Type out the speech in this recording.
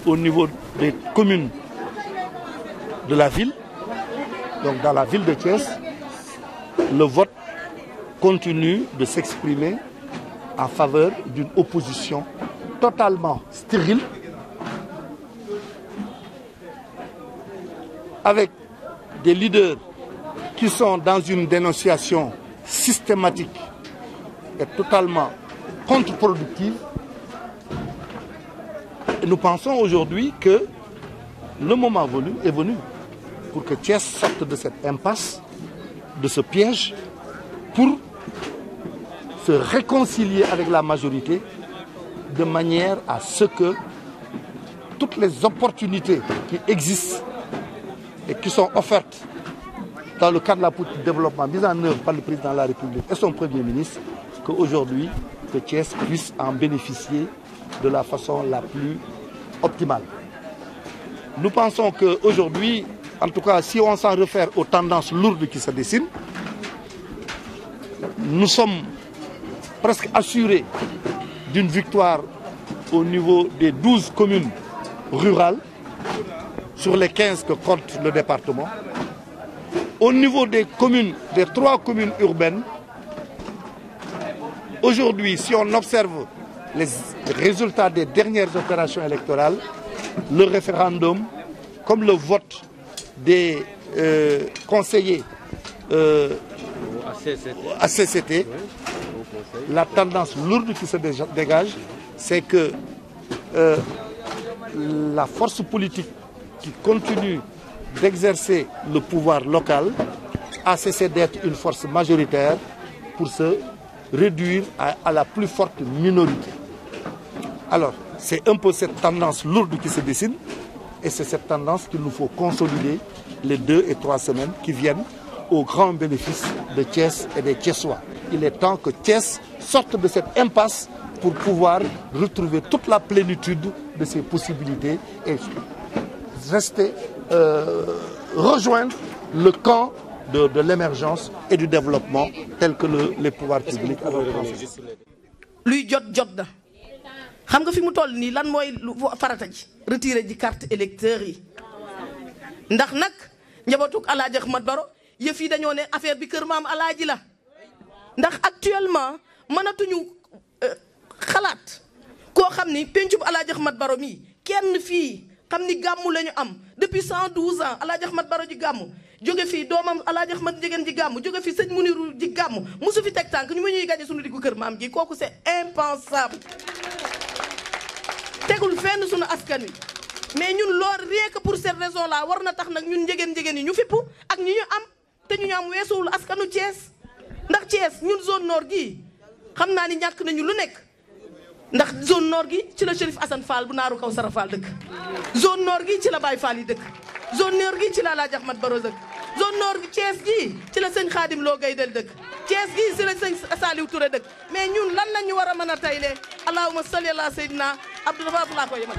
au niveau des communes de la ville, donc dans la ville de Thiès, le vote continue de s'exprimer en faveur d'une opposition totalement stérile, avec des leaders qui sont dans une dénonciation systématique et totalement contre-productive. Et nous pensons aujourd'hui que le moment est venu pour que Thiès sorte de cette impasse, de ce piège, pour se réconcilier avec la majorité de manière à ce que toutes les opportunités qui existent et qui sont offertes dans le cadre de la politique de développement mise en œuvre par le président de la République et son Premier ministre, qu'aujourd'hui, que Thiès puisse en bénéficier de la façon la plus optimale. Nous pensons qu'aujourd'hui, en tout cas, si on s'en réfère aux tendances lourdes qui se dessinent, nous sommes presque assurés d'une victoire au niveau des 12 communes rurales sur les 15 que compte le département. Au niveau des communes, des 3 communes urbaines, aujourd'hui, si on observe les résultats des dernières opérations électorales, le référendum, comme le vote des conseillers à CCT, la tendance lourde qui se dégage, c'est que la force politique qui continue d'exercer le pouvoir local a cessé d'être une force majoritaire pour se réduire à la plus forte minorité. Alors, c'est un peu cette tendance lourde qui se dessine et c'est cette tendance qu'il nous faut consolider les 2 et 3 semaines qui viennent au grand bénéfice de Thiès et des Thiessois. Il est temps que Thiès sorte de cette impasse pour pouvoir retrouver toute la plénitude de ses possibilités et rester, rejoindre le camp de l'émergence et du développement tel que les pouvoirs publics. Lui jot na xam nga fi mu toll nii lan mooy farata ji retiré ji carte électeur yi ndax nag njabootuk Alaaji Ahmad Baro yëf yi dañoo ne affaire bi kër maam Alaaji la ndax actuellement mënatuñu xalaat koo xam ni pencub Alaaji Ahmad Baro mii kenn fii xam ni gàmmu la ñu am depuis 112 ans Alaaji Ahmad Baro ji gàmmu jóge fii doomam Alaaji Ahmad Njegéen ji gàmmu jóge fii sëñ Muniru ji gàmmu musu fi teg tànk ñu ma ñuy gaje suñu diggu kër maam gi kooku c'est impensable tegul fenn suñu askan wi mais ñun loolu rien que pour cette raison là war na tax nag ñun njegéen yi ñu fippu ak ñi ñu am te ñu am weesuwul askanu Thiès ndax Thiès ñun zone nord gi xam naa ni ñàkk nañu lu nekk ndax zone nord gi ci la Chérif Assane Fall bu naaru kaw Sara Fall dëkk zone nord gi ci la Baye Fall yi dëkk zone nord gi ci la Alaaji Ahmad Baro dëkk zone nord gi Thiès gi ci la sëñ Khadim Lo Gaydel dëkk Thiès gi ci la sëñ Saliou Touré dëkk mais ñun lan la ñu war a mën a tayle allahumma salli ala sayyidina Abdou Rafa laa ko yemal